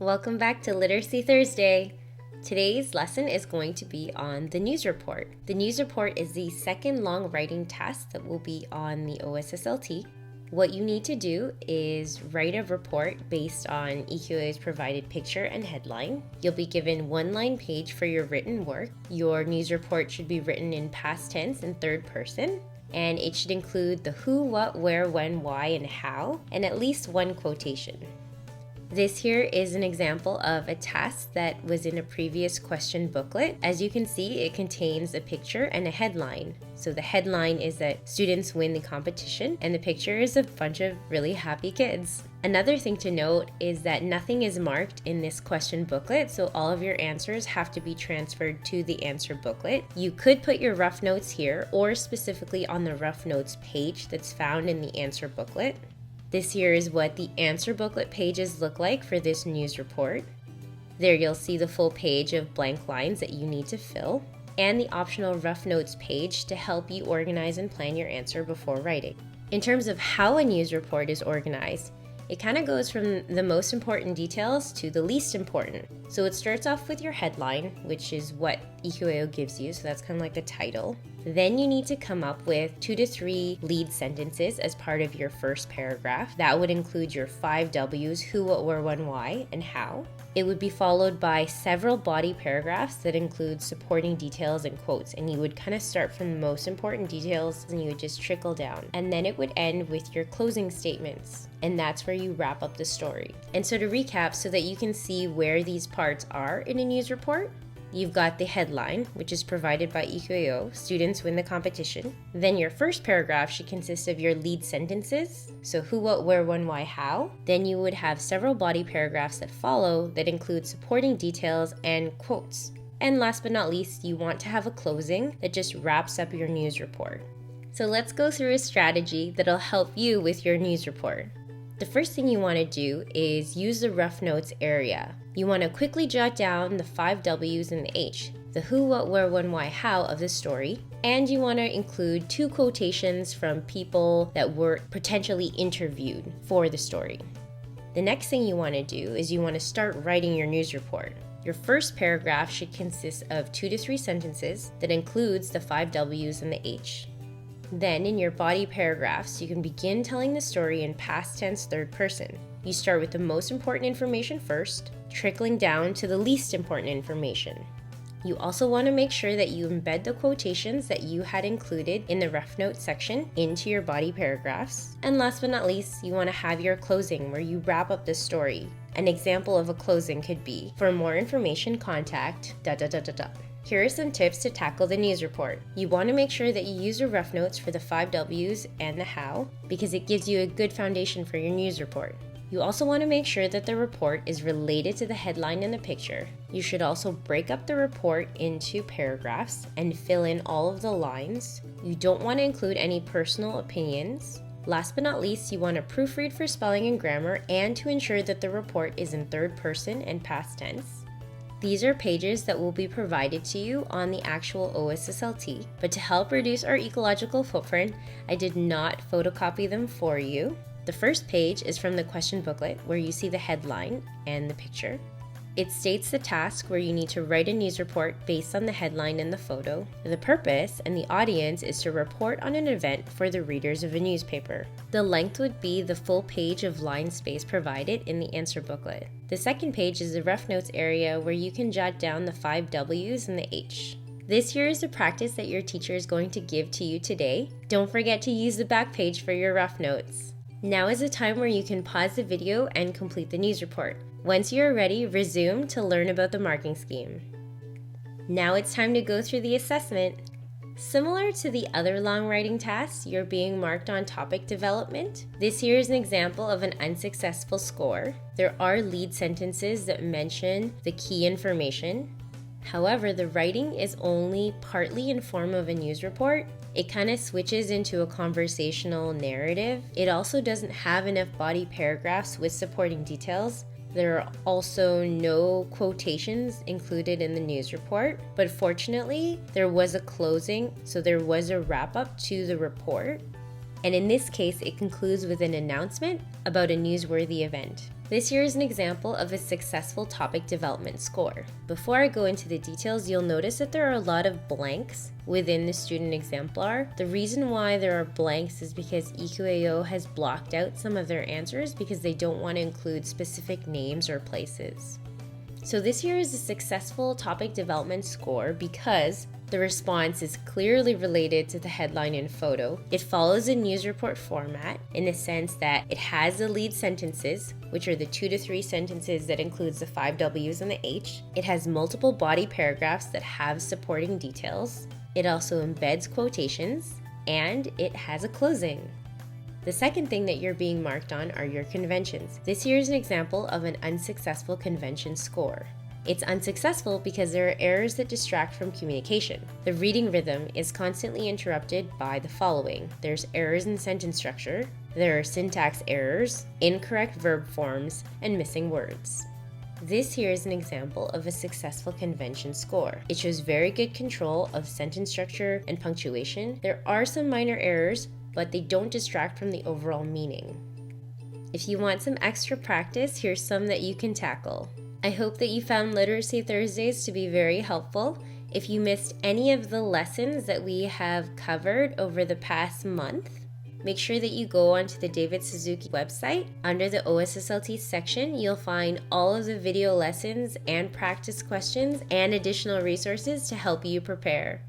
Welcome back to Literacy Thursday. Today's lesson is going to be on the news report. The news report is the second long writing task that will be on the OSSLT. What you need to do is write a report based on EQAO's provided picture and headline. You'll be given one-line page for your written work. Your news report should be written in past tense and third person, and it should include the who, what, where, when, why, and how, and at least one quotation. This here is an example of a task that was in a previous question booklet. As you can see, it contains a picture and a headline. So the headline is that students win the competition, and the picture is a bunch of really happy kids. Another thing to note is that nothing is marked in this question booklet, so all of your answers have to be transferred to the answer booklet. You could put your rough notes here or specifically on the rough notes page that's found in the answer booklet. This here is what the answer booklet pages look like for this news report. There you'll see the full page of blank lines that you need to fill, and the optional rough notes page to help you organize and plan your answer before writing. In terms of how a news report is organized, it kind of goes from the most important details to the least important. So it starts off with your headline, which is what EQAO gives you, so that's kind of like the title. Then you need to come up with 2 to 3 lead sentences as part of your first paragraph. That would include your 5 W's, who, what, where, when, why, and how. It would be followed by several body paragraphs that include supporting details and quotes, and you would kind of start from the most important details and you would just trickle down. And then it would end with your closing statements, and that's where you wrap up the story. And so to recap, so that you can see where these parts are in a news report, you've got the headline, which is provided by EQAO, students win the competition. Then your first paragraph should consist of your lead sentences, so who, what, where, when, why, how. Then you would have several body paragraphs that follow that include supporting details and quotes. And last but not least, you want to have a closing that just wraps up your news report. So let's go through a strategy that'll help you with your news report. The first thing you want to do is use the rough notes area. You want to quickly jot down the 5 W's and the H, the who, what, where, when, why, how of the story, and you want to include 2 quotations from people that were potentially interviewed for the story. The next thing you want to do is you want to start writing your news report. Your first paragraph should consist of 2 to 3 sentences that includes the 5 W's and the H. Then in your body paragraphs, you can begin telling the story in past tense third person. You start with the most important information first, trickling down to the least important information. You also want to make sure that you embed the quotations that you had included in the rough notes section into your body paragraphs. And last but not least, you want to have your closing where you wrap up the story. An example of a closing could be, for more information, contact ... Here are some tips to tackle the news report. You want to make sure that you use your rough notes for the 5 W's and the how, because it gives you a good foundation for your news report. You also want to make sure that the report is related to the headline and the picture. You should also break up the report into paragraphs and fill in all of the lines. You don't want to include any personal opinions. Last but not least, you want to proofread for spelling and grammar and to ensure that the report is in third person and past tense. These are pages that will be provided to you on the actual OSSLT, but to help reduce our ecological footprint, I did not photocopy them for you. The first page is from the question booklet where you see the headline and the picture. It states the task where you need to write a news report based on the headline and the photo. The purpose and the audience is to report on an event for the readers of a newspaper. The length would be the full page of line space provided in the answer booklet. The second page is the rough notes area where you can jot down the 5 W's and the H. This here is the practice that your teacher is going to give to you today. Don't forget to use the back page for your rough notes. Now is the time where you can pause the video and complete the news report. Once you are ready, resume to learn about the marking scheme. Now it's time to go through the assessment. Similar to the other long writing tasks, you're being marked on topic development. This here is an example of an unsuccessful score. There are lead sentences that mention the key information. However, the writing is only partly in form of a news report. It kind of switches into a conversational narrative. It also doesn't have enough body paragraphs with supporting details. There are also no quotations included in the news report, but fortunately, there was a closing, so there was a wrap-up to the report. And in this case, it concludes with an announcement about a newsworthy event. This here is an example of a successful topic development score. Before I go into the details, you'll notice that there are a lot of blanks within the student exemplar. The reason why there are blanks is because EQAO has blocked out some of their answers because they don't want to include specific names or places. So this here is a successful topic development score because the response is clearly related to the headline and photo. It follows a news report format in the sense that it has the lead sentences, which are the 2 to 3 sentences that includes the 5 W's and the H. It has multiple body paragraphs that have supporting details. It also embeds quotations, and it has a closing. The second thing that you're being marked on are your conventions. This here is an example of an unsuccessful convention score. It's unsuccessful because there are errors that distract from communication. The reading rhythm is constantly interrupted by the following. There's errors in sentence structure, there are syntax errors, incorrect verb forms, and missing words. This here is an example of a successful convention score. It shows very good control of sentence structure and punctuation. There are some minor errors, but they don't distract from the overall meaning. If you want some extra practice, here's some that you can tackle. I hope that you found Literacy Thursdays to be very helpful. If you missed any of the lessons that we have covered over the past month, make sure that you go onto the David Suzuki website. Under the OSSLT section, you'll find all of the video lessons and practice questions and additional resources to help you prepare.